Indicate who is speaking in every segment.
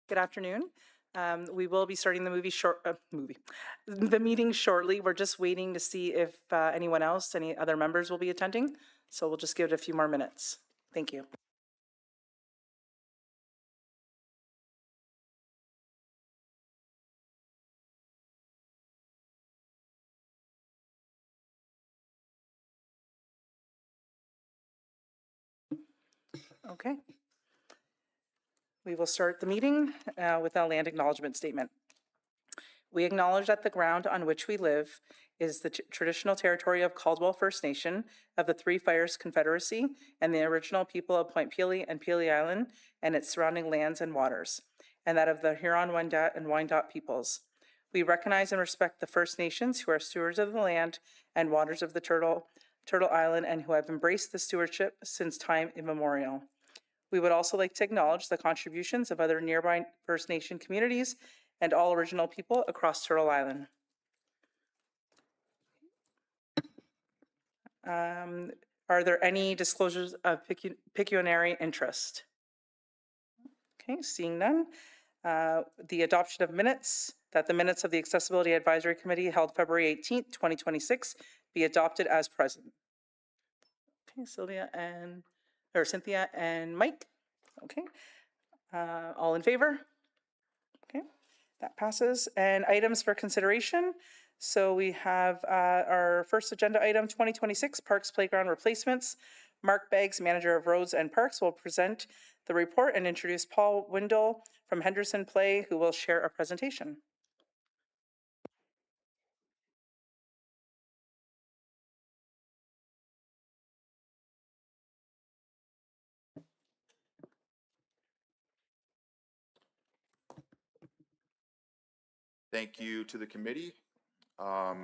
Speaker 1: Good afternoon. We will be starting the meeting shortly. We're just waiting to see if any other members will be attending. So we'll just give it a few more minutes. Thank you. Okay. We will start the meeting with a land acknowledgement statement. We acknowledge that the ground on which we live is the traditional territory of Caldwell First Nation of the Three Fires Confederacy and the original people of Point Pelee and Pelee Island and its surrounding lands and waters, and that of the Huron-Wendat and Wyandot peoples. We recognize and respect the First Nations who are stewards of the land and waters of the Turtle Island and who have embraced the stewardship since time immemorial. We would also like to acknowledge the contributions of other nearby First Nation communities and all original people across Turtle Island. Are there any disclosures of pecuniary interest? Okay, seeing none. The adoption of minutes, that the minutes of the Accessibility Advisory Committee held February 18th, 2026 be adopted as present. Okay, Cynthia and Mike. Okay. All in favor? Okay, that passes. And items for consideration. So we have our first agenda item, 2026 Parks Playground Replacements. Mark Beggs, Manager of Roads and Parks, will present the report and introduce Paul Windle from Henderson Play, who will share a presentation.
Speaker 2: Thank you to the committee. Let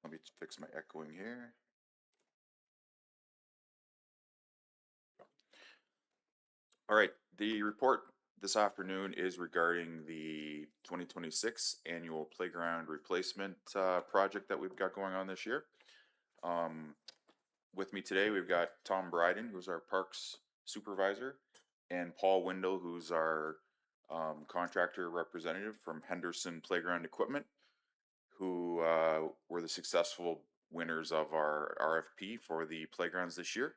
Speaker 2: me fix my echoing here. All right, the report this afternoon is regarding the 2026 annual playground replacement project that we've got going on this year. With me today, we've got Tom Bryden, who's our parks supervisor, and Paul Windle, who's our contractor representative from Henderson Playground Equipment, who were the successful winners of our RFP for the playgrounds this year.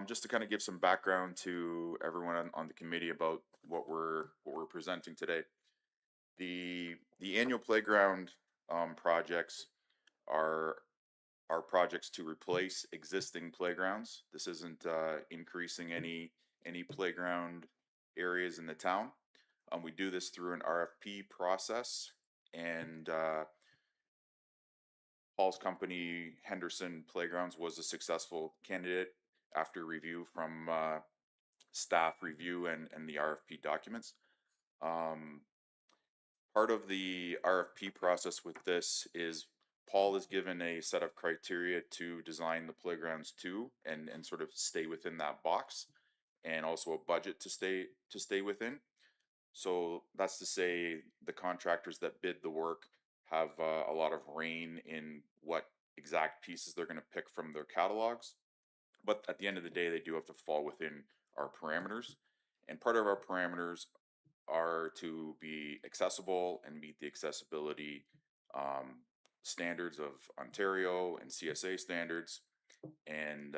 Speaker 2: Just to kind of give some background to everyone on the committee about what we're presenting today. The annual playground projects are projects to replace existing playgrounds. This isn't increasing any playground areas in the town. We do this through an RFP process, and Paul's company, Henderson Playgrounds, was a successful candidate after review from staff review and the RFP documents. Part of the RFP process with this is Paul is given a set of criteria to design the playgrounds to and sort of stay within that box, and also a budget to stay within. So that's to say the contractors that bid the work have a lot of reign in what exact pieces they're going to pick from their catalogs. But at the end of the day, they do have to fall within our parameters. And part of our parameters are to be accessible and meet the accessibility standards of Ontario and CSA standards. And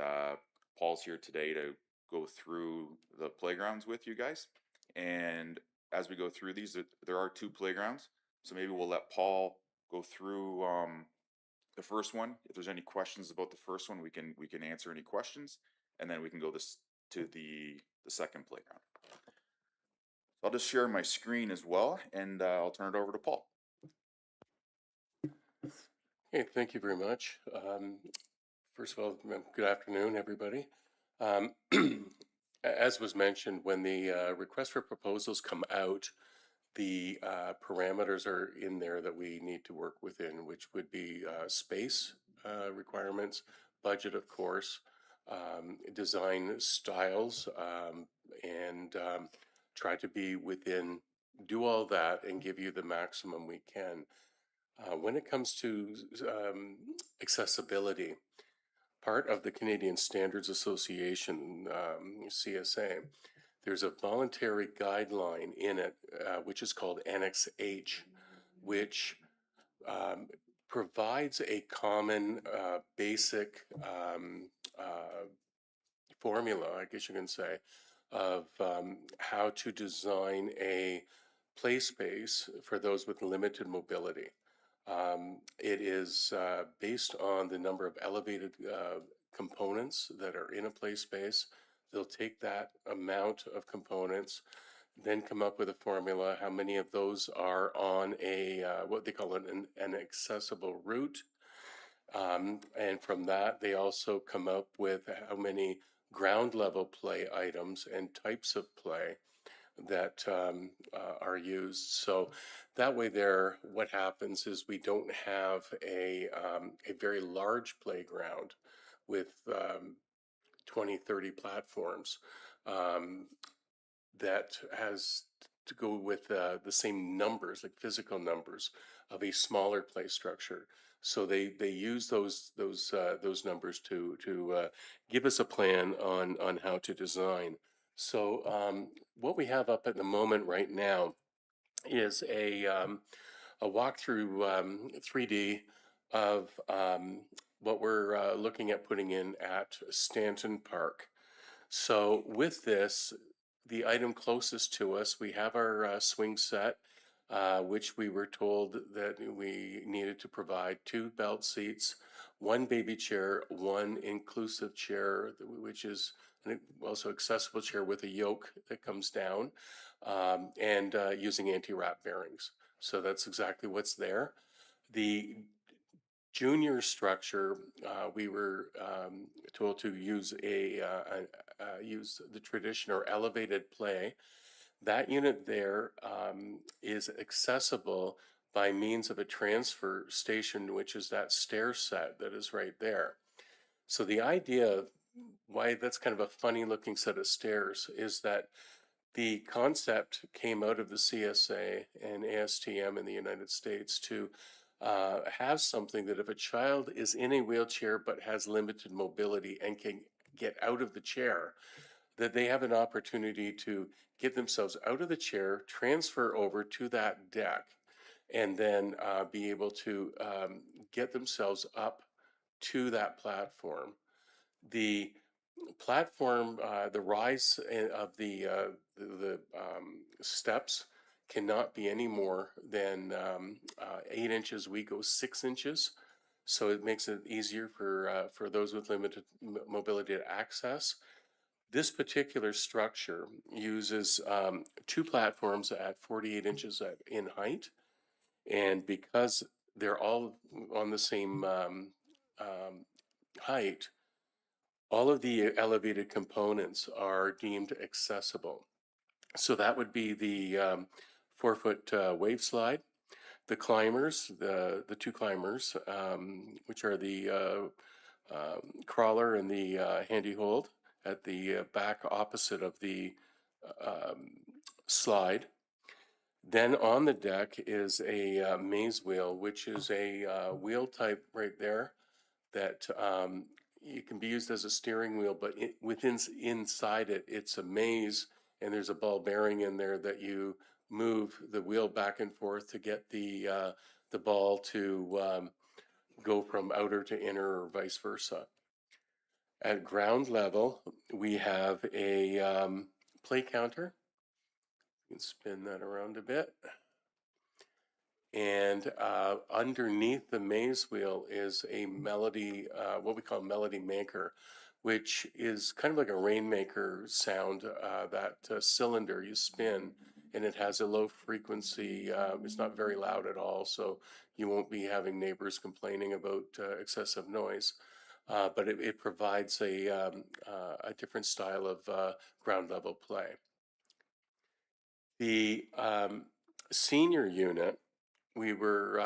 Speaker 2: Paul's here today to go through the playgrounds with you guys. And as we go through these, there are two playgrounds. So maybe we'll let Paul go through the first one. If there's any questions about the first one, we can answer any questions, and then we can go to the second playground. I'll just share my screen as well, and I'll turn it over to Paul.
Speaker 3: Okay, thank you very much. First of all, good afternoon, everybody. As was mentioned, when the request for proposals come out, the parameters are in there that we need to work within, which would be space requirements, budget, of course, design styles, and try to be within, do all that and give you the maximum we can. When it comes to accessibility, part of the Canadian Standards Association, CSA, there's a voluntary guideline in it, which is called Annex H, which provides a common basic formula, I guess you can say, of how to design a play space for those with limited mobility. It is based on the number of elevated components that are in a play space. They'll take that amount of components, then come up with a formula, how many of those are on a what they call an accessible route. And from that, they also come up with how many ground level play items and types of play that are used. So that way there, what happens is we don't have a very large playground with 20, 30 platforms that has to go with the same numbers, like physical numbers of a smaller play structure. So they use those numbers to give us a plan on how to design. So what we have up at the moment right now is a walkthrough 3D of what we're looking at putting in at Stanton Park. So with this, the item closest to us, we have our swing set, which we were told that we needed to provide 2 belt seats, 1 baby chair, 1 inclusive chair, which is also accessible chair with a yoke that comes down, and using anti-wrap bearings. So that's exactly what's there. The junior structure, we were told to use use the tradition or elevated play. That unit there is accessible by means of a transfer station, which is that stair set that is right there. So the idea why that's kind of a funny looking set of stairs is that the concept came out of the CSA and ASTM in the United States to have something that if a child is in a wheelchair but has limited mobility and can get out of the chair, that they have an opportunity to get themselves out of the chair, transfer over to that deck, and then be able to get themselves up to that platform. The platform, the rise of the steps cannot be any more than 8 inches. We go 6 inches, so it makes it easier for those with limited mobility to access. This particular structure uses 2 platforms at 48 inches in height, and because they're all on the same height, all of the elevated components are deemed accessible. So that would be the 4-foot wave slide, the climbers, the 2 climbers, which are the crawler and the handy hold at the back opposite of the slide. Then on the deck is a maze wheel, which is a wheel type right there that it can be used as a steering wheel, but inside it, it's a maze, and there's a ball bearing in there that you move the wheel back and forth to get the ball to go from outer to inner or vice versa. At ground level, we have a play counter. You can spin that around a bit. And underneath the maze wheel is a melody, what we call melody maker, which is kind of like a rainmaker sound. That cylinder you spin, and it has a low frequency. It's not very loud at all, so you won't be having neighbors complaining about excessive noise. But it provides a different style of ground level play. The senior unit, we were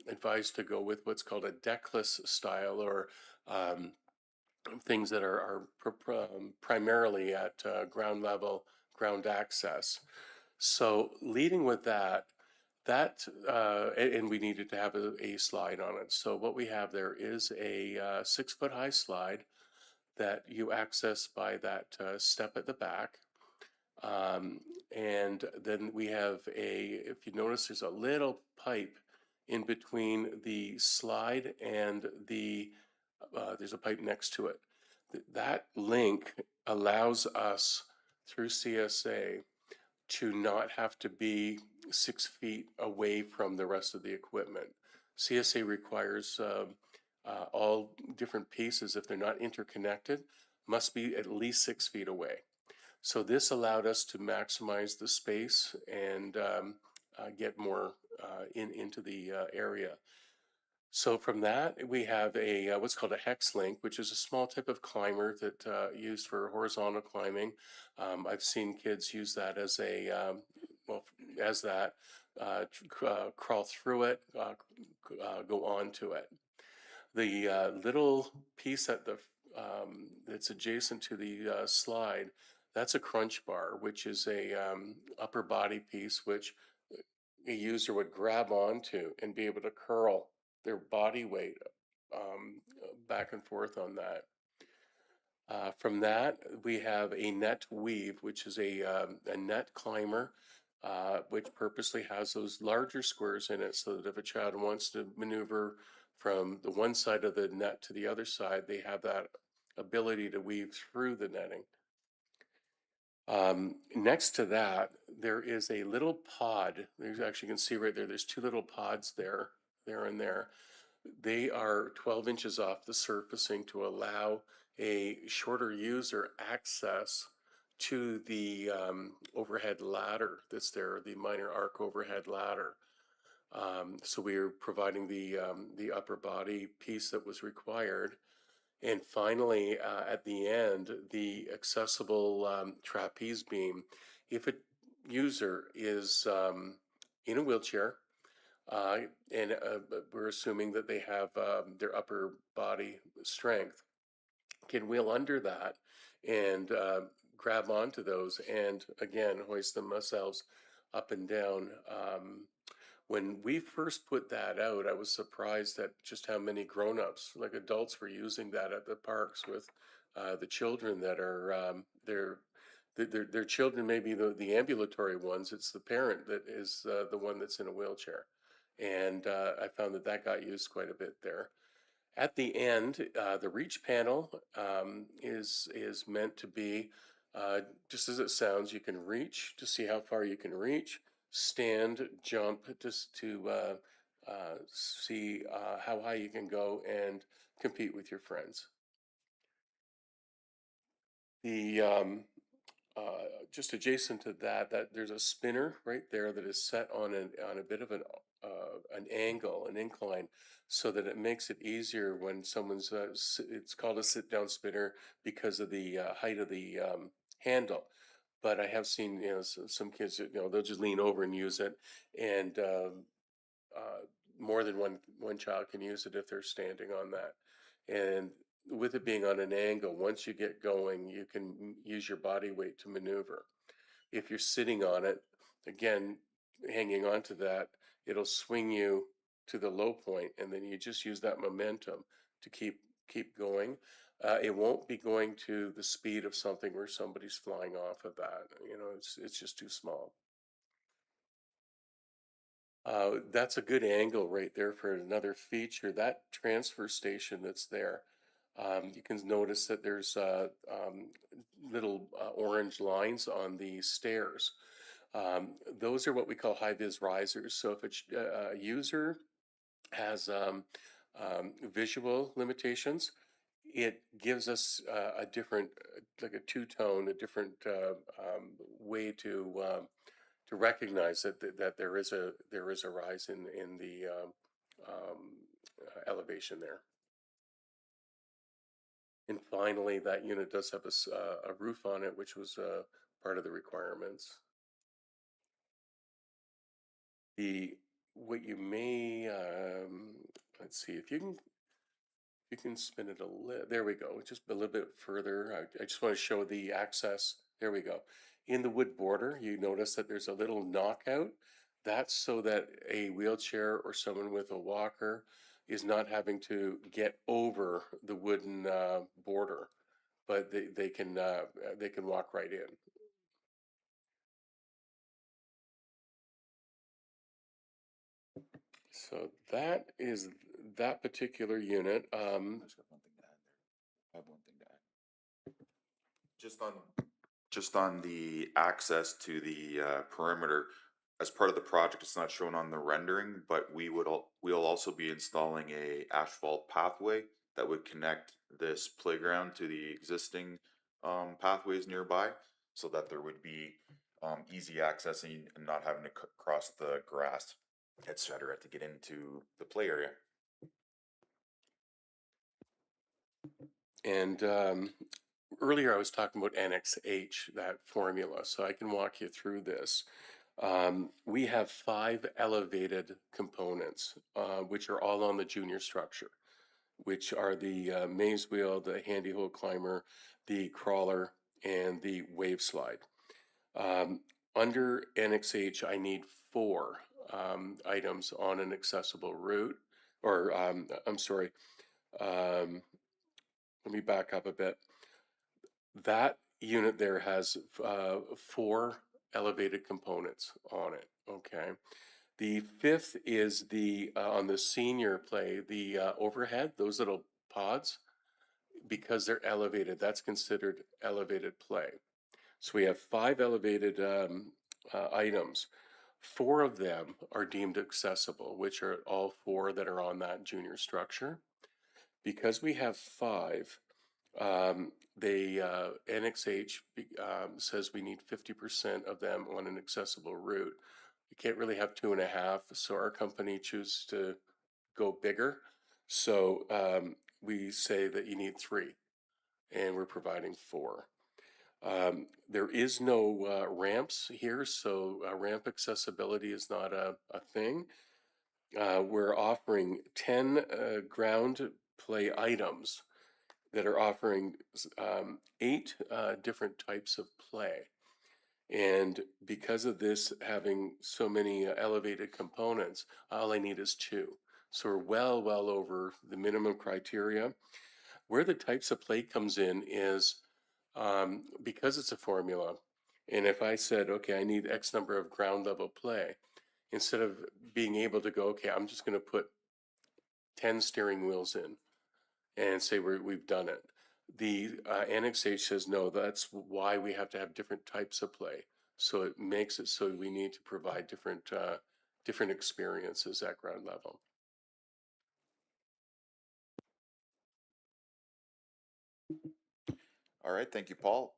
Speaker 3: advised to go with what's called a deckless style, or things that are primarily at ground level, ground access. So leading with that, That, and we needed to have a slide on it. So what we have there is a 6 foot high slide that you access by that step at the back. And then we have if you notice, there's a little pipe in between the slide and there's a pipe next to it. That link allows us through CSA to not have to be 6 feet away from the rest of the equipment. CSA requires all different pieces, if they're not interconnected, must be at least 6 feet away. So this allowed us to maximize the space and get more into the area. So from that, we have a what's called a hex link, which is a small type of climber that used for horizontal climbing. I've seen kids use that as as that crawl through it, go onto it. The little piece at that's adjacent to the slide, that's a crunch bar, which is a upper body piece which a user would grab onto and be able to curl their body weight back and forth on that. From that, we have a net weave, which is a net climber, which purposely has those larger squares in it so that if a child wants to maneuver from the one side of the net to the other side, they have that ability to weave through the netting. Next to that, there is a little pod. There's actually, you can see right there, there's two little pods there and there. They are 12 inches off the surfacing to allow a shorter user access to the overhead ladder that's there, the minor arc overhead ladder. So we are providing the upper body piece that was required. And finally, at the end, the accessible trapeze beam. If a user is in a wheelchair, and we're assuming that they have their upper body strength, can wheel under that and grab onto those and again hoist themselves up and down. When we first put that out, I was surprised at just how many grown-ups, like adults, were using that at the parks with the children that are their children may be the ambulatory ones. It's the parent that is the one that's in a wheelchair, and I found that got used quite a bit there. At the end, the reach panel is meant to be just as it sounds. You can reach to see how far you can reach, stand, jump just to see how high you can go and compete with your friends. The just adjacent to that there's a spinner right there that is set on a bit of an angle, an incline, so that it makes it easier when someone's. It's called a sit-down spinner because of the height of the handle. But I have seen some kids that, they'll just lean over and use it, and more than one child can use it if they're standing on that. And with it being on an angle, once you get going, you can use your body weight to maneuver. If you're sitting on it, again, hanging on to that, it'll swing you to the low point, and then you just use that momentum to keep going. It won't be going to the speed of something where somebody's flying off of that. It's just too small. That's a good angle right there for another feature. That transfer station that's there, you can notice that there's little orange lines on the stairs. Those are what we call high-vis risers. So if a user has visual limitations, it gives us a different, like a two-tone, a different way to recognize that there is a rise in the elevation there. And finally, that unit does have a roof on it, which was part of the requirements. What you may let's see if you can spin it a little. There we go. Just a little bit further. I just want to show the access. There we go. In the wood border, you notice that there's a little knockout That's so that a wheelchair or someone with a walker is not having to get over the wooden border, but they can walk right in. So that is that particular unit.
Speaker 2: I just got one thing to add there. I have one thing to add. Just on the access to the perimeter, as part of the project, it's not shown on the rendering, but we'll also be installing a asphalt pathway that would connect this playground to the existing pathways nearby, so that there would be easy accessing and not having to cross the grass, etc., to get into the play area.
Speaker 3: And earlier I was talking about Annex H, that formula, so I can walk you through this. We have 5 elevated components, which are all on the junior structure, which are the maze wheel, the handy hole climber, the crawler, and the wave slide. Under Annex H, I need 4 items on an accessible route, or I'm sorry, let me back up a bit. That unit there has 4 elevated components on it, okay? The 5th is the, on the senior play, the overhead, those little pods, because they're elevated, that's considered elevated play. So we have 5 elevated items. 4 of them are deemed accessible, which are all 4 that are on that junior structure. Because we have 5, Annex H says we need 50% of them on an accessible route. We can't really have 2.5, so our company chooses to go bigger. So we say that you need 3, and we're providing 4. There is no ramps here, so ramp accessibility is not a thing. We're offering 10 ground play items that are offering 8 different types of play. And because of this having so many elevated components, all I need is 2. So we're well over the minimum criteria. Where the types of play comes in is because it's a formula. And if I said, okay, I need X number of ground level play, instead of being able to go, okay, I'm just going to put 10 steering wheels in and say we've done it. The Annex H says, no, that's why we have to have different types of play. So it makes it so we need to provide different experiences at ground level.
Speaker 2: All right, thank you, Paul.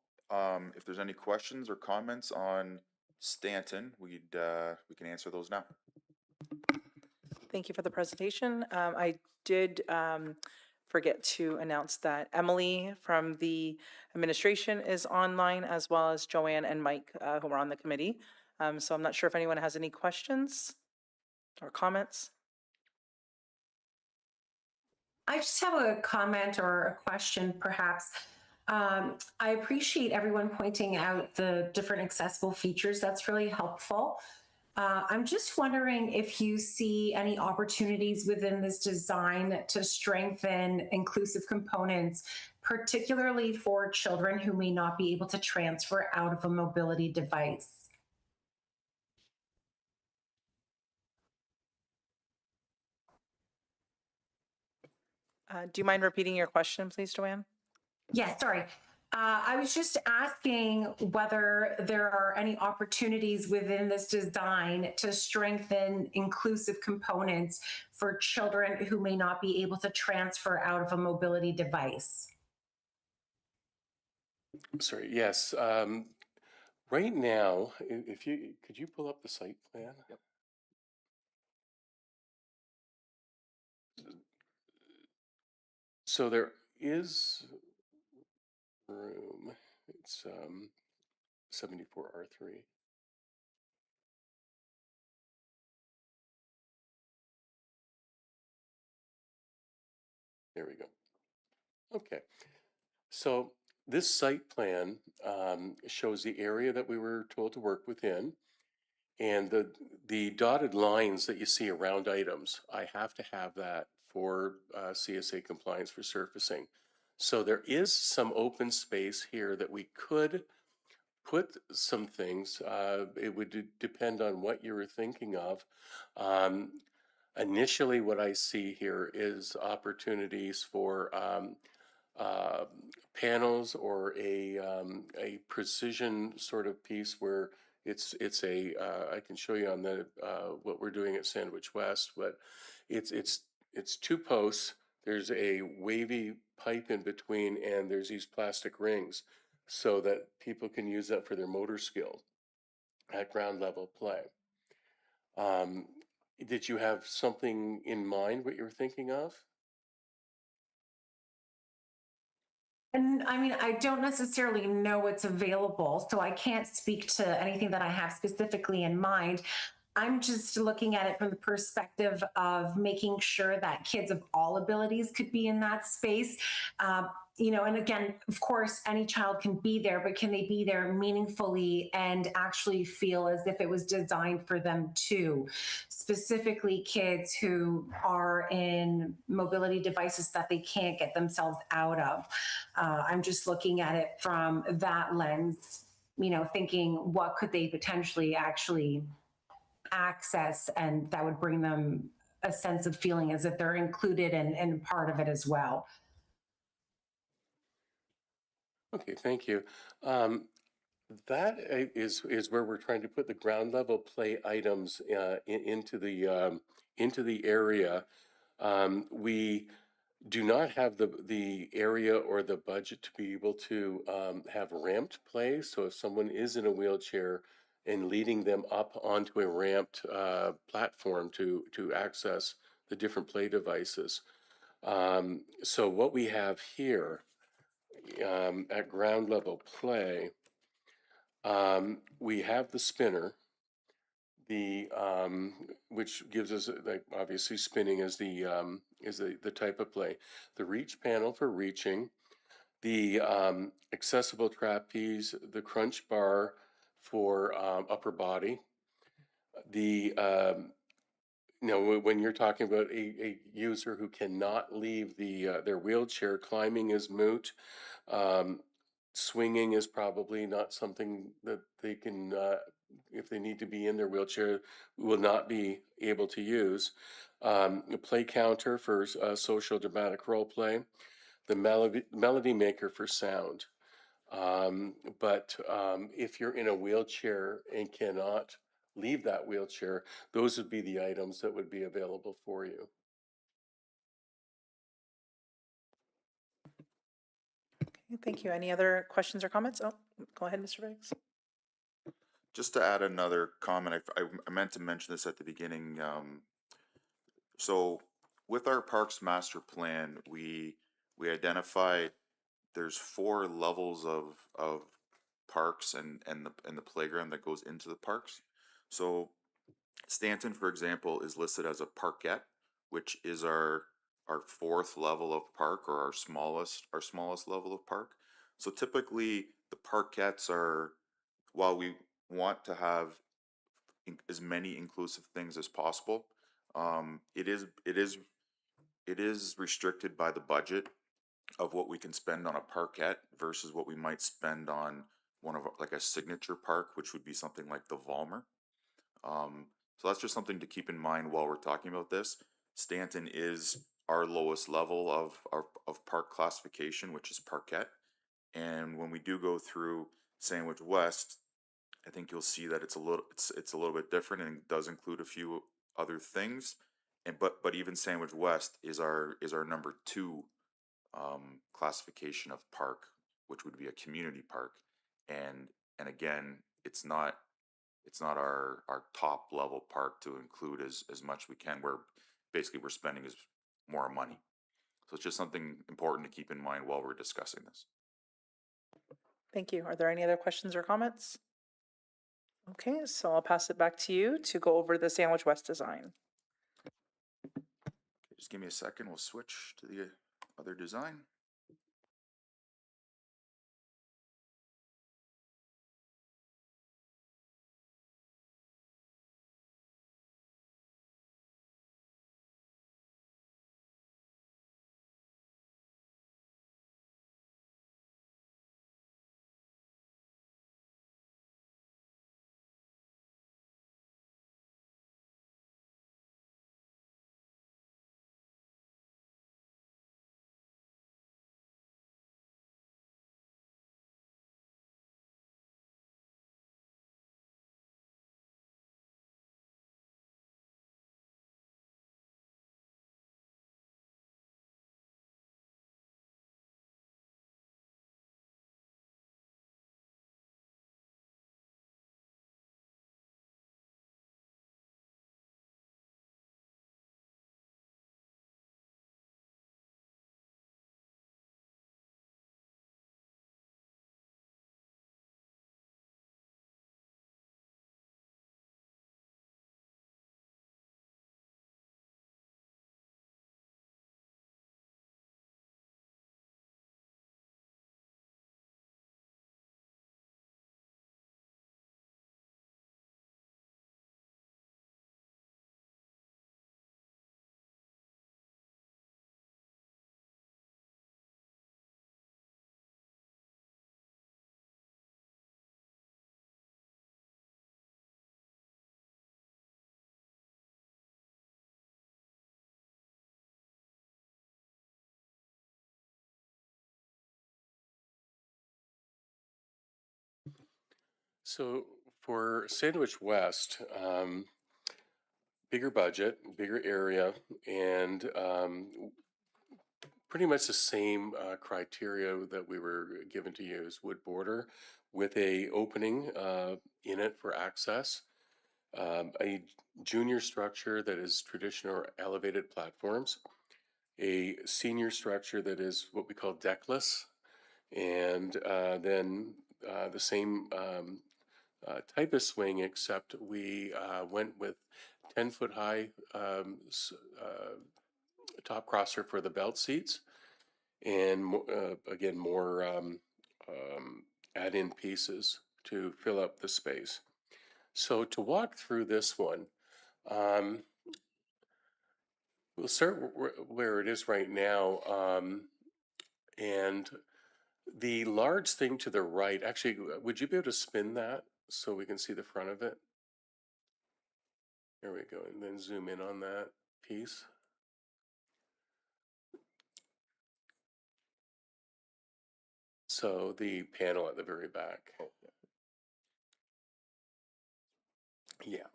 Speaker 2: If there's any questions or comments on Stanton, we can answer those now.
Speaker 1: Thank you for the presentation. I did forget to announce that Emily from the administration is online, as well as Joanne and Mike, who are on the committee. So I'm not sure if anyone has any questions or comments.
Speaker 4: I just have a comment or a question, perhaps. I appreciate everyone pointing out the different accessible features. That's really helpful. I'm just wondering if you see any opportunities within this design to strengthen inclusive components, particularly for children who may not be able to transfer out of a mobility device.
Speaker 1: Do you mind repeating your question, please, Joanne?
Speaker 4: Yeah, sorry. I was just asking whether there are any opportunities within this design to strengthen inclusive components for children who may not be able to transfer out of a mobility device.
Speaker 3: Sorry, yes. Right now, could you pull up the site plan?
Speaker 2: Yep.
Speaker 3: So there is room. It's 74R3. There we go. Okay. So this site plan shows the area that we were told to work within. And the dotted lines that you see around items, I have to have that for CSA compliance for surfacing. So there is some open space here that we could put some things. It would depend on what you were thinking of. Initially, what I see here is opportunities for uh, panels or a precision sort of piece where it's a I can show you on the what we're doing at Sandwich West, but it's two posts. There's a wavy pipe in between, and there's these plastic rings, so that people can use that for their motor skill at ground level play. Um, did you have something in mind what you were thinking of?
Speaker 4: And I mean, I don't necessarily know what's available, so I can't speak to anything that I have specifically in mind. I'm just looking at it from the perspective of making sure that kids of all abilities could be in that space. And again, of course, any child can be there, but can they be there meaningfully and actually feel as if it was designed for them too? Specifically, kids who are in mobility devices that they can't get themselves out of. I'm just looking at it from that lens, thinking what could they potentially actually access, and that would bring them a sense of feeling as if they're included and part of it as well.
Speaker 3: Okay, thank you. Um, that is where we're trying to put the ground level play items into the area. We do not have the area or the budget to be able to have ramped play. So if someone is in a wheelchair and leading them up onto a ramped platform to access the different play devices. So what we have here at ground level play, we have the spinner, the which gives us like obviously spinning is the type of play. The reach panel for reaching, the accessible trapeze, the crunch bar for upper body, the when you're talking about a user who cannot leave their wheelchair, climbing is moot. Um, Swinging is probably not something that they can, if they need to be in their wheelchair, will not be able to use. A play counter for social dramatic role play, the melody maker for sound. But if you're in a wheelchair and cannot leave that wheelchair, those would be the items that would be available for you.
Speaker 1: Okay, thank you. Any other questions or comments? Oh, go ahead, Mr. Biggs.
Speaker 2: Just to add another comment, I meant to mention this at the beginning. So with our Parks Master Plan, we identified there's 4 levels of parks and the playground that goes into the parks. So Stanton, for example, is listed as a parkette, which is our 4th level of park, or our smallest level of park. So typically the parkettes are, while we want to have as many inclusive things as possible, it is restricted by the budget of what we can spend on a parkette versus what we might spend on one of like a signature park, which would be something like the Valmer. So that's just something to keep in mind while we're talking about this. Stanton is our lowest level of park classification, which is parkette. And when we do go through Sandwich West, I think you'll see that it's a little bit different and does include a few other things. And but even Sandwich West is our number 2 classification of park, which would be a community park. And again, it's not our top level park to include as much we can, where basically we're spending is more money. So it's just something important to keep in mind while we're discussing this.
Speaker 1: Thank you. Are there any other questions or comments? Okay, so I'll pass it back to you to go over the Sandwich West design.
Speaker 2: Okay, just give me a second, we'll switch to the other design.
Speaker 3: So for Sandwich West, bigger budget, bigger area, and pretty much the same criteria that we were given to use. Wood border with a opening in it for access, a junior structure that is traditional or elevated platforms, a senior structure that is what we call deckless, and then the same type of swing, except we went with 10-foot high top crosser for the belt seats, and again, more add-in pieces to fill up the space. So to walk through this one, um, we'll start where it is right now. And the large thing to the right, actually, would you be able to spin that so we can see the front of it? There we go, and then zoom in on that piece. So the panel at the very back. Yeah.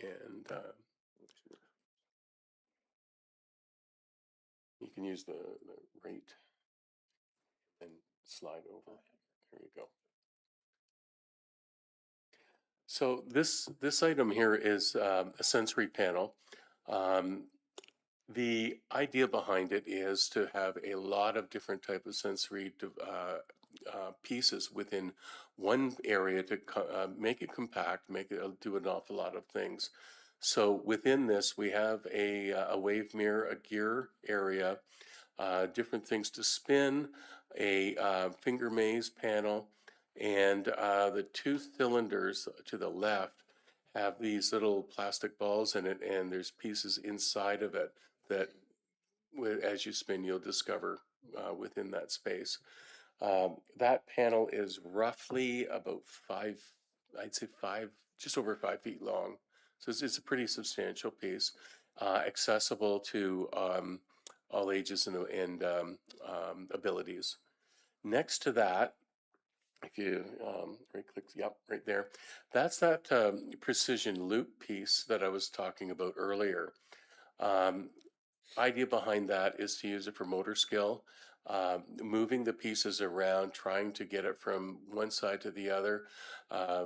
Speaker 3: And you can use the rate and slide over. There you go. So this item here is a sensory panel. The idea behind it is to have a lot of different type of sensory pieces within one area to make it compact, make it do an awful lot of things. So within this, we have a wave mirror, a gear area, different things to spin, a finger maze panel, and the two cylinders to the left have these little plastic balls in it, and there's pieces inside of it that as you spin, you'll discover within that space. That panel is roughly about I'd say just over 5 feet long. So it's a pretty substantial piece, accessible to all ages and abilities. Next to that, if you right click, yep, right there, that's that precision loop piece that I was talking about earlier. Idea behind that is to use it for motor skill, moving the pieces around, trying to get it from one side to the other.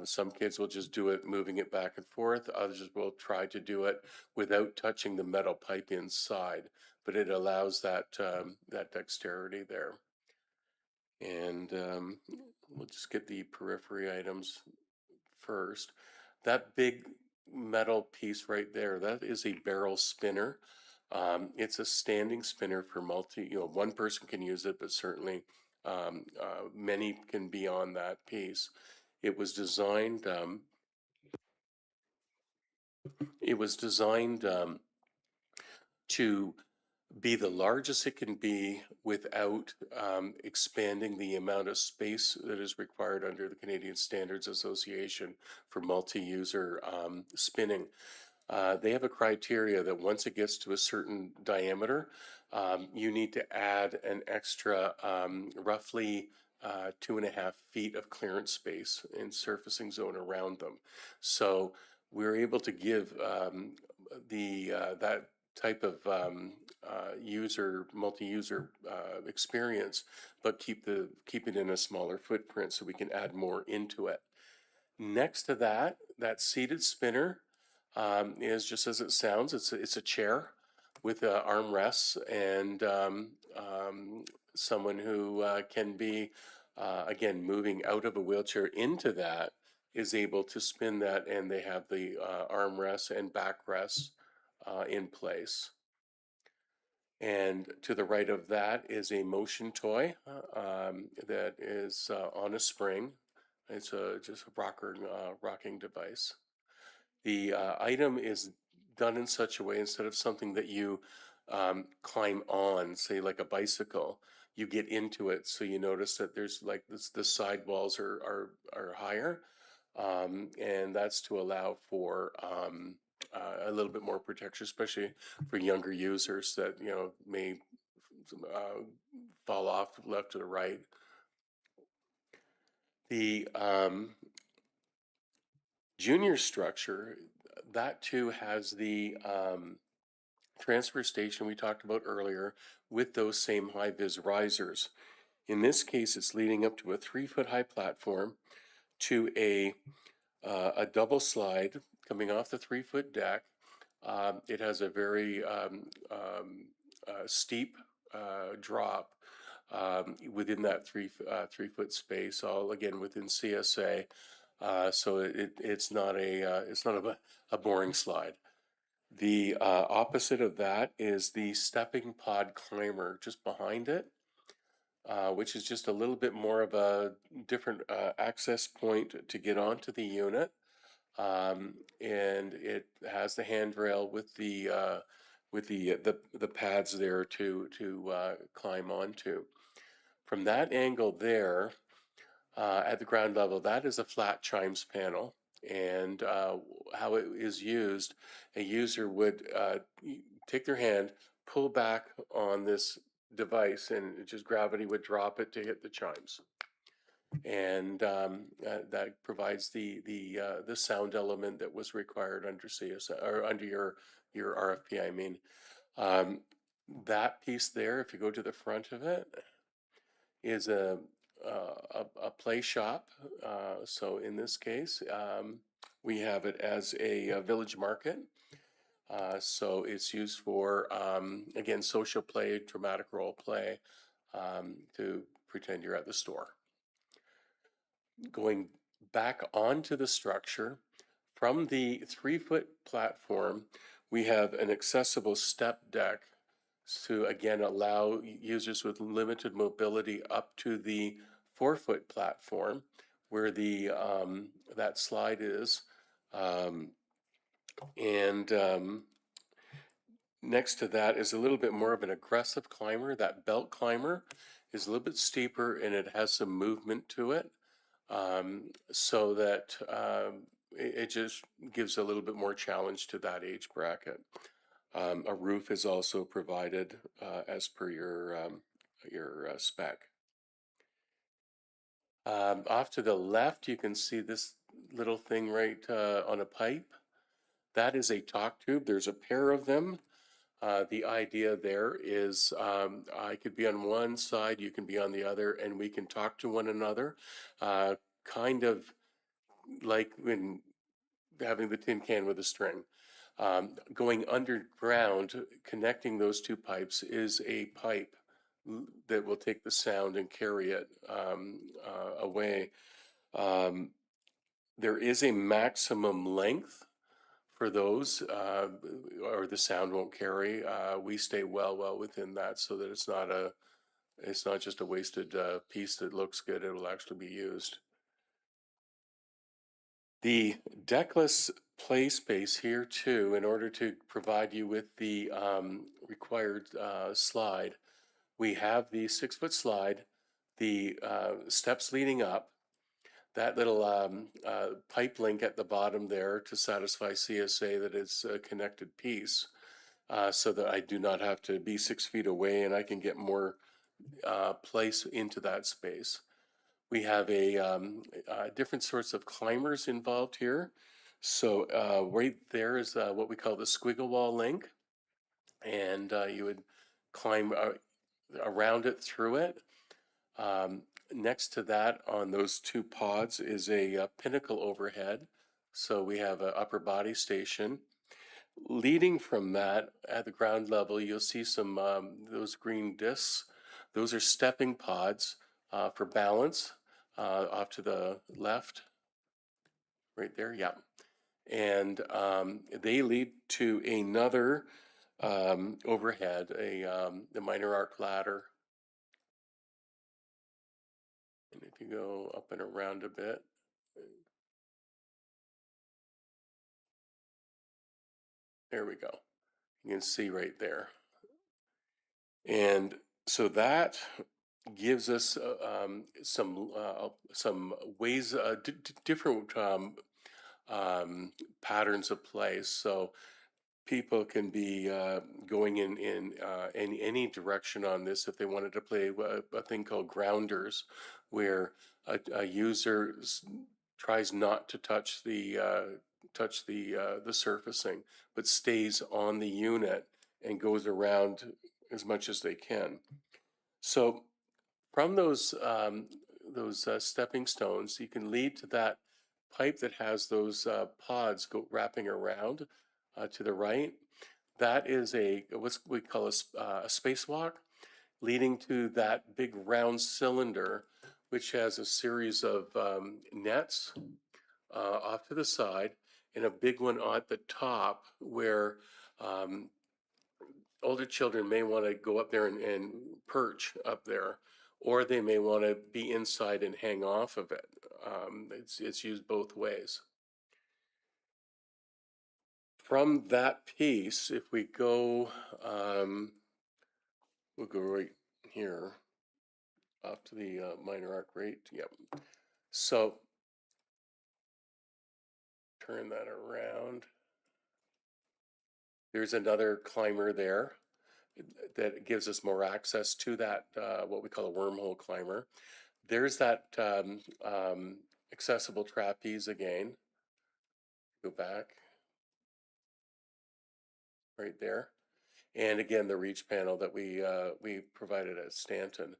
Speaker 3: Some kids will just do it, moving it back and forth. Others will try to do it without touching the metal pipe inside, but it allows that that dexterity there. And we'll just get the periphery items first. That big metal piece right there, that is a barrel spinner. It's a standing spinner for one person can use it, but certainly many can be on that piece. It was designed, to be the largest it can be without expanding the amount of space that is required under the Canadian Standards Association for multi-user spinning. They have a criteria that once it gets to a certain diameter, you need to add an extra roughly 2.5 feet of clearance space in surfacing zone around them. So we're able to give that type of multi-user experience, but keep it in a smaller footprint so we can add more into it. Next to that seated spinner is just as it sounds. It's a chair with armrests and someone who can be again moving out of a wheelchair into that is able to spin that, and they have the armrests and backrests in place. And to the right of that is a motion toy that is on a spring. It's just a rocking device. The item is done in such a way, instead of something that you climb on, say like a bicycle, you get into it. So you notice that there's like the side walls are higher, and that's to allow for a little bit more protection, especially for younger users that may fall off left to the right. The junior structure, that too has the transfer station we talked about earlier with those same high vis risers. In this case, it's leading up to a 3-foot high platform to a double slide coming off the 3-foot deck. It has a very steep drop within that 3-foot space, all again within CSA. So it's not a boring slide. The opposite of that is the stepping pod climber just behind it, which is just a little bit more of a different access point to get onto the unit. And it has the handrail with the pads there to climb onto. From that angle there, at the ground level, that is a flat chimes panel. And how it is used, a user would take their hand, pull back on this device, and just gravity would drop it to hit the chimes. And that provides the sound element that was required under CSA, or under your RFP. I mean, that piece there, if you go to the front of it, is a play shop. So in this case, we have it as a village market. So it's used for, again, social play, dramatic role play, to pretend you're at the store. Going back onto the structure, from the 3-foot platform, we have an accessible step deck to again allow users with limited mobility up to the 4-foot platform where the that slide is. Next to that is a little bit more of an aggressive climber. That belt climber is a little bit steeper and it has some movement to it, so that it just gives a little bit more challenge to that age bracket. A roof is also provided as per your spec. Off to the left, you can see this little thing right on a pipe. That is a talk tube. There's a pair of them. The idea there is I could be on one side, you can be on the other, and we can talk to one another. Kind of like when having the tin can with a string. Going underground, connecting those two pipes is a pipe that will take the sound and carry it away. There is a maximum length for those, or the sound won't carry. We stay well within that so that it's not just a wasted piece that looks good. It will actually be used. The deckless play space here too, in order to provide you with the required slide, we have the 6-foot slide, the steps leading up, that little pipe link at the bottom there to satisfy CSA that it's a connected piece, so that I do not have to be 6 feet away and I can get more place into that space. We have different sorts of climbers involved here. So right there is what we call the squiggle wall link. And you would climb around it, through it. Next to that on those two pods is a pinnacle overhead. So we have an upper body station. Leading from that at the ground level, you'll see some those green discs. Those are stepping pods for balance off to the left, right there, yeah. And they lead to another overhead, the minor arc ladder. And if you go up and around a bit, there we go. You can see right there. And so that gives us some ways, different patterns of play. So people can be going in any direction on this if they wanted to play a thing called grounders, where a user tries not to touch the surfacing, but stays on the unit and goes around as much as they can. So from those stepping stones, you can lead to that pipe that has those pods wrapping around to the right. That is what we call a spacewalk, leading to that big round cylinder, which has a series of nets off to the side and a big one at the top where older children may want to go up there and perch up there, or they may want to be inside and hang off of it. It's used both ways. From that piece, if we go, we'll go right here, off to the minor arc right. Yep. So turn that around. There's another climber there that gives us more access to that, what we call a wormhole climber. There's that accessible trapeze again. Go back. Right there. And again, the reach panel that we provided at Stanton.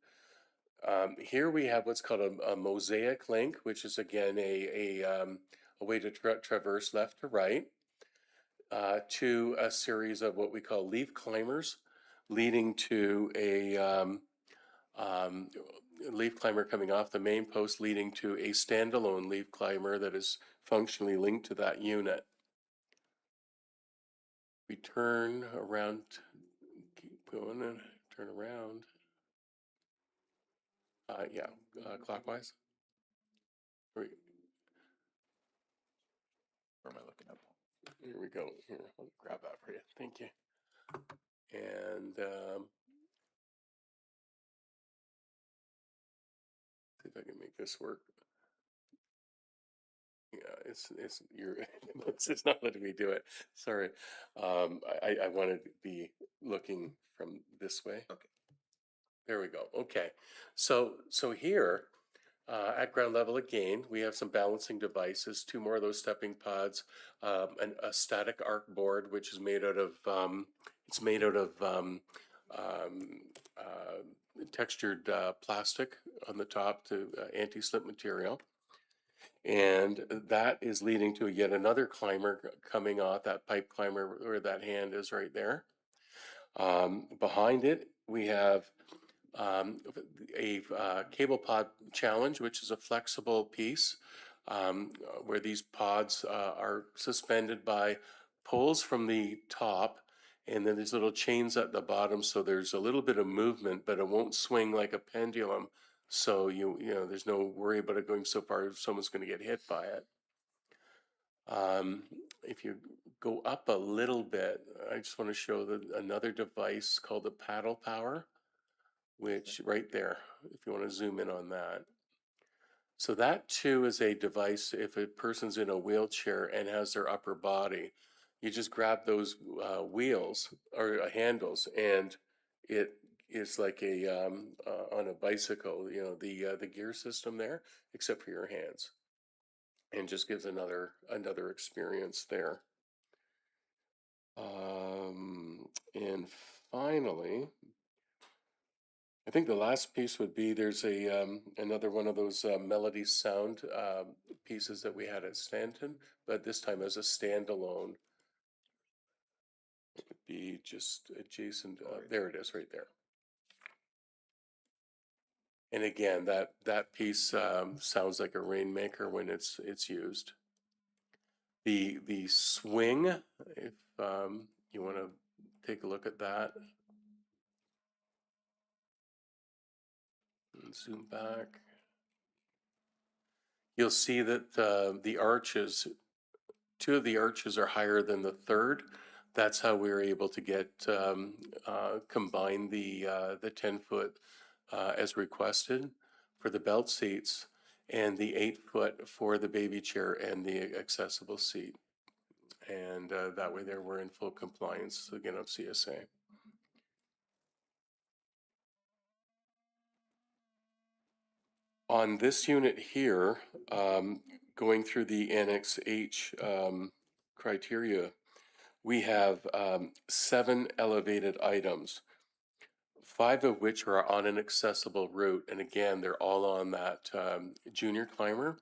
Speaker 3: Here we have what's called a mosaic link, which is again a way to traverse left to right to a series of what we call leaf climbers, leading to a leaf climber coming off the main post, leading to a standalone leaf climber that is functionally linked to that unit. We turn around, keep going and turn around. Clockwise.
Speaker 2: Where am I looking at?
Speaker 3: Here we go. Here, I'll grab that for you. Thank you. And see if I can make this work. Yeah, it's not letting me do it. Sorry. I wanted to be looking from this way.
Speaker 2: Okay.
Speaker 3: There we go. Okay. So here at ground level again, we have some balancing devices, 2 more of those stepping pods, and a static arc board, which is made out of textured plastic on the top to anti-slip material. And that is leading to yet another climber coming off, that pipe climber where that hand is right there. Behind it, we have a cable pod challenge, which is a flexible piece where these pods are suspended by poles from the top, and then there's little chains at the bottom, so there's a little bit of movement, but it won't swing like a pendulum. So you know there's no worry about it going so far someone's going to get hit by it. If you go up a little bit, I just want to show another device called the paddle power, which right there, if you want to zoom in on that. So that too is a device if a person's in a wheelchair and has their upper body, you just grab those wheels or handles, and it is like a on a bicycle, you know, the gear system there, except for your hands, and just gives another experience there. And finally, I think the last piece would be there's another one of those melody sound pieces that we had at Stanton, but this time as a standalone. It would be just adjacent. There it is, right there. And again, that piece sounds like a rainmaker when it's used. The swing, if you want to take a look at that. And zoom back. You'll see that the arches, 2 of the arches are higher than the third. That's how we were able to get combine the 10-foot as requested for the belt seats, and the 8-foot for the baby chair and the accessible seat. And that way there we're in full compliance again of CSA. On this unit here, going through the Annex H criteria, we have 7 elevated items, 5 of which are on an accessible route. And again, they're all on that junior climber.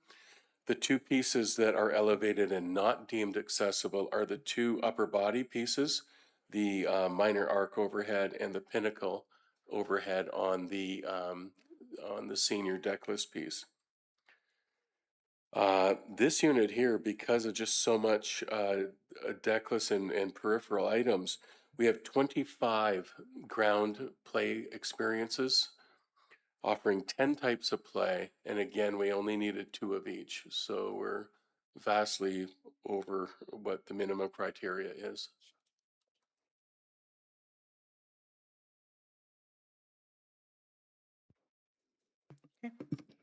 Speaker 3: The 2 pieces that are elevated and not deemed accessible are the 2 upper body pieces, the minor arc overhead and the pinnacle overhead on the senior deckless piece. This unit here, because of just so much deckless and peripheral items, we have 25 ground play experiences offering 10 types of play. And again, we only needed 2 of each. So we're vastly over what the minimum criteria is.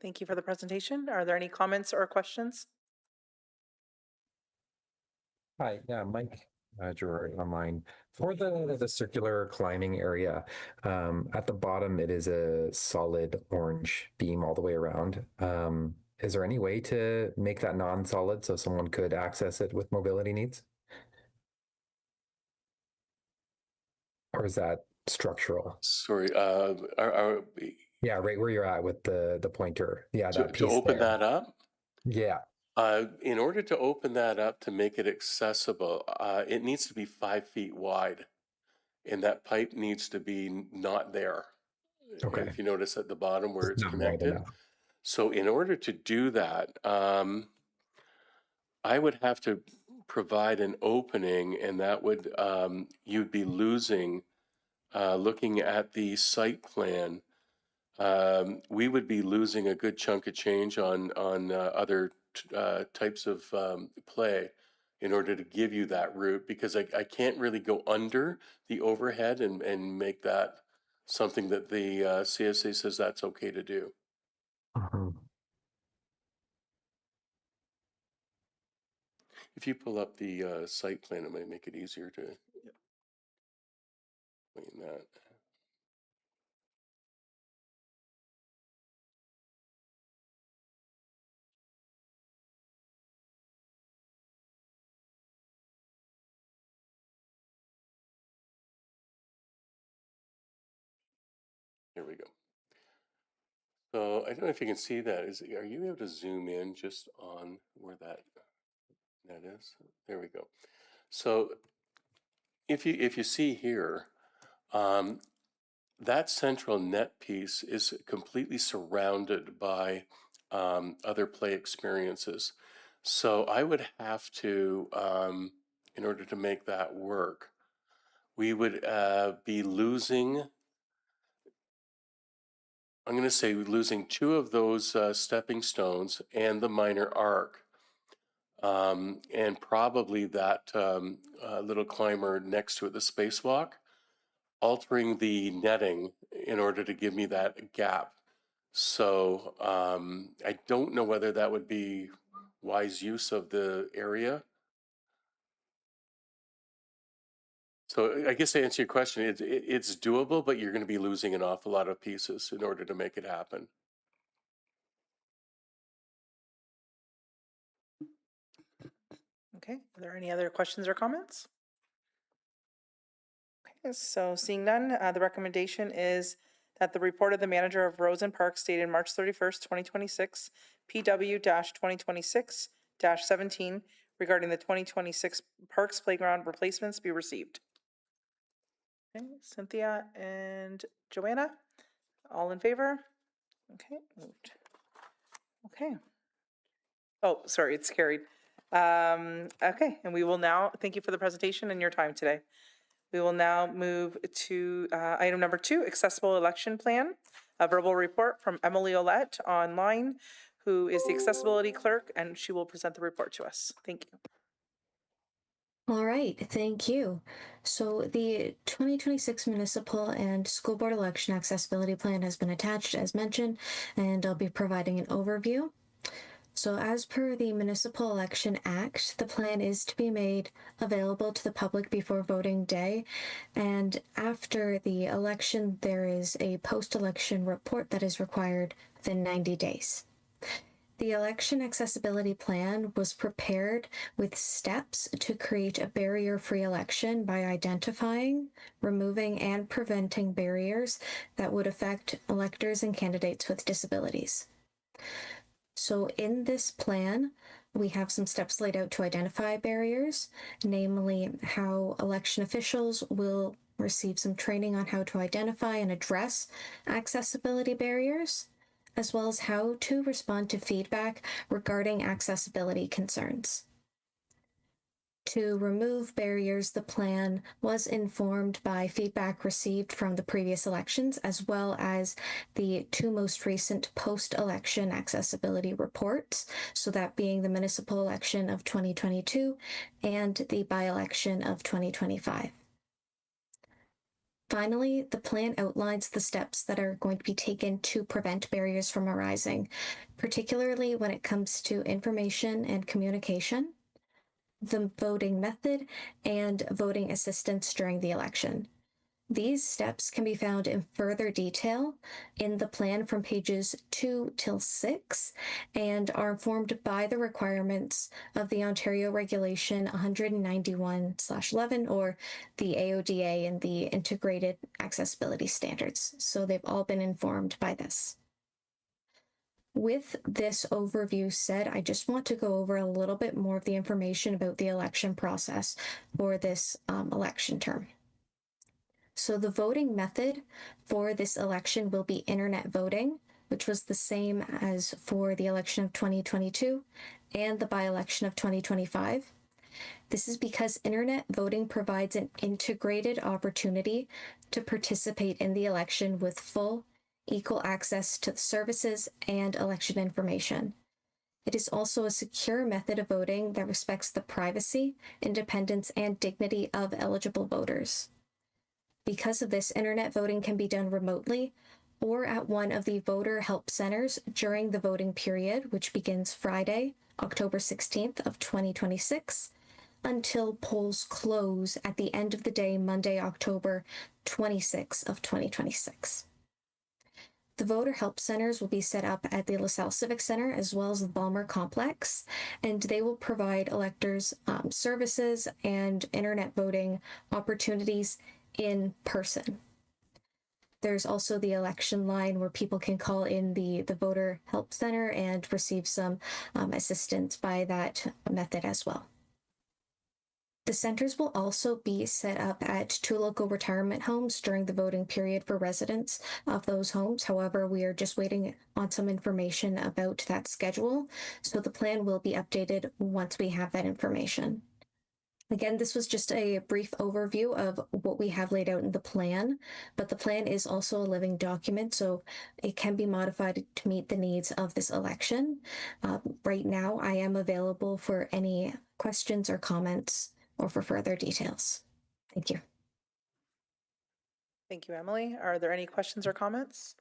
Speaker 1: Thank you for the presentation. Are there any comments or questions?
Speaker 5: Hi, yeah, Mike Gerard online. For the circular climbing area, at the bottom it is a solid orange beam all the way around. Is there any way to make that non-solid so someone could access it with mobility needs? Or is that structural?
Speaker 3: Sorry,
Speaker 5: Yeah, right where you're at with the pointer. Yeah, that
Speaker 3: to
Speaker 5: piece
Speaker 3: open
Speaker 5: there.
Speaker 3: that up?
Speaker 5: Yeah.
Speaker 3: In order to open that up to make it accessible, it needs to be 5 feet wide, and that pipe needs to be not there.
Speaker 5: Okay.
Speaker 3: If you notice at the bottom where it's
Speaker 5: Not wide
Speaker 3: connected.
Speaker 5: enough.
Speaker 3: So in order to do that, I would have to provide an opening, and that would you'd be losing. Looking at the site plan, we would be losing a good chunk of change on other types of play in order to give you that route, because I can't really go under the overhead and make that something that the CSA says that's okay to do. If you pull up the site plan, it might make it easier to explain that. Here we go. So I don't know if you can see that. Are you able to zoom in just on where that is? There we go. So if you see here, that central net piece is completely surrounded by other play experiences. So I would have to, in order to make that work, we would be losing, I'm going to say losing 2 of those stepping stones and the minor arc. And probably that little climber next to it, the spacewalk, altering the netting in order to give me that gap. So I don't know whether that would be wise use of the area. So I guess to answer your question, it's doable, but you're going to be losing an awful lot of pieces in order to make it happen.
Speaker 1: Okay, are there any other questions or comments? Okay, so seeing none, the recommendation is that the report of the manager of Roads and Parks dated March 31st, 2026, PW-2026-17, regarding the 2026 Parks Playground replacements be received. Okay, Cynthia and Joanna, all in favor? Okay, moved. Okay. Oh, sorry, it's carried. Okay, and we will now, thank you for the presentation and your time today. We will now move to item number 2, accessible election plan, a verbal report from Emily Olette online, who is the accessibility clerk, and she will present the report to us. Thank you.
Speaker 6: All right, thank you. So the 2026 municipal and school board election accessibility plan has been attached as mentioned, and I'll be providing an overview. So as per the Municipal Election Act, the plan is to be made available to the public before voting day. And after the election, there is a post-election report that is required within 90 days. The election accessibility plan was prepared with steps to create a barrier-free election by identifying, removing, and preventing barriers that would affect electors and candidates with disabilities. So in this plan, we have some steps laid out to identify barriers, namely how election officials will receive some training on how to identify and address accessibility barriers, as well as how to respond to feedback regarding accessibility concerns. To remove barriers, the plan was informed by feedback received from the previous elections, as well as the two most recent post-election accessibility reports, so that being the municipal election of 2022 and the by-election of 2025. Finally, the plan outlines the steps that are going to be taken to prevent barriers from arising, particularly when it comes to information and communication, the voting method, and voting assistance during the election. These steps can be found in further detail in the plan from pages 2 till 6 and are informed by the requirements of the Ontario Regulation 191/11 or the AODA and the Integrated Accessibility Standards. So they've all been informed by this. With this overview said, I just want to go over a little bit more of the information about the election process for this election term. So the voting method for this election will be internet voting, which was the same as for the election of 2022 and the by-election of 2025. This is because internet voting provides an integrated opportunity to participate in the election with full, equal access to the services and election information. It is also a secure method of voting that respects the privacy, independence, and dignity of eligible voters. Because of this, internet voting can be done remotely or at one of the voter help centers during the voting period, which begins Friday, October 16th of 2026, until polls close at the end of the day, Monday, October 26th of 2026. The voter help centers will be set up at the LaSalle Civic Center as well as the Balmer Complex, and they will provide electors services and internet voting opportunities in person. There's also the election line where people can call in the voter help center and receive some assistance by that method as well. The centers will also be set up at 2 local retirement homes during the voting period for residents of those homes. However, we are just waiting on some information about that schedule, so the plan will be updated once we have that information. Again, this was just a brief overview of what we have laid out in the plan, but the plan is also a living document, so it can be modified to meet the needs of this election. Right now, I am available for any questions or comments or for further details. Thank you.
Speaker 1: Thank you, Emily. Are there any questions or comments?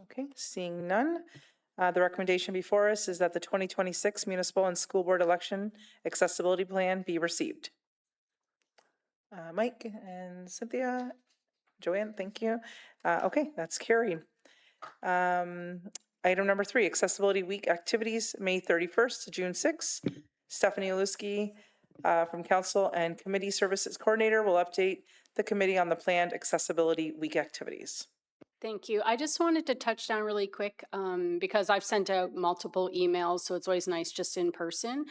Speaker 1: Okay, seeing none. The recommendation before us is that the 2026 municipal and school board election accessibility plan be received. Mike and Cynthia, Joanne, thank you. Okay, that's carried. Item number 3, Accessibility Week activities, May 31st to June 6th. Stephanie Olusky from Council and Committee Services Coordinator will update the committee on the planned Accessibility Week activities.
Speaker 7: Thank you. I just wanted to touch down really quick because I've sent out multiple emails, so it's always nice just in person.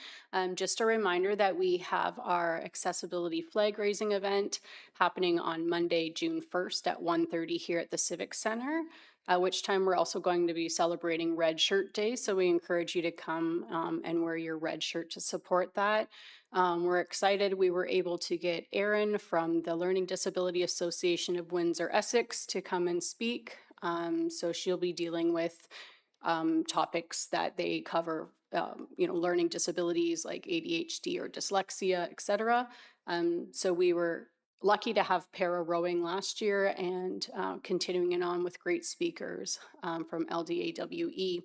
Speaker 7: Just a reminder that we have our accessibility flag raising event happening on Monday, June 1st at 1:30 here at the Civic Center, at which time we're also going to be celebrating Red Shirt Day. So we encourage you to come and wear your red shirt to support that. We're excited. We were able to get Erin from the Learning Disability Association of Windsor Essex to come and speak. So she'll be dealing with topics that they cover, learning disabilities like ADHD or dyslexia, etc. So we were lucky to have para rowing last year and continuing it on with great speakers from LDAWE.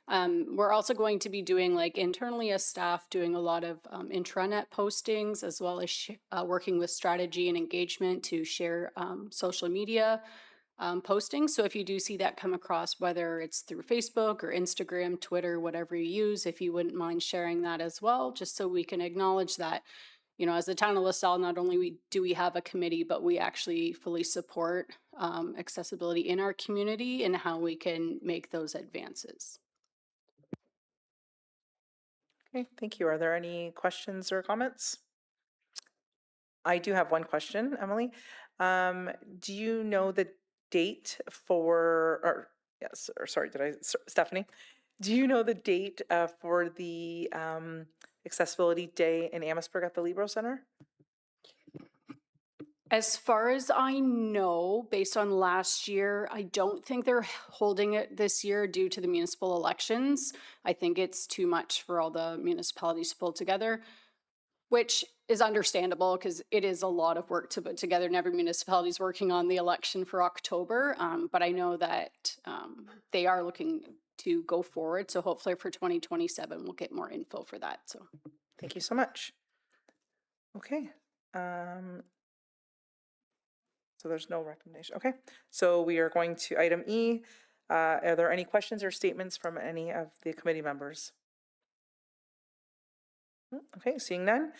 Speaker 7: We're also going to be doing internally as staff doing a lot of intranet postings as well as working with strategy and engagement to share social media postings. So if you do see that come across, whether it's through Facebook or Instagram, Twitter, whatever you use, if you wouldn't mind sharing that as well, just so we can acknowledge that, you know, as the town of LaSalle, not only do we have a committee, but we actually fully support accessibility in our community and how we can make those advances.
Speaker 1: Okay, thank you. Are there any questions or comments? I do have one question, Emily. Do you know the date for, or yes, or sorry, Stephanie? Do you know the date for the Accessibility Day in Amherstburg at the Libro Center?
Speaker 7: As far as I know, based on last year, I don't think they're holding it this year due to the municipal elections. I think it's too much for all the municipalities to pull together, which is understandable because it is a lot of work to put together, and every municipality is working on the election for October. But I know that they are looking to go forward. So hopefully for 2027, we'll get more info for that. So
Speaker 1: Thank you so much. Okay. So there's no recommendation. Okay. So we are going to item E. Are there any questions or statements from any of the committee members? Okay, seeing none.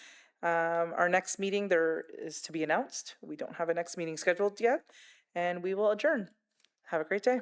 Speaker 1: Our next meeting there is to be announced. We don't have a next meeting scheduled yet, and we will adjourn. Have a great day.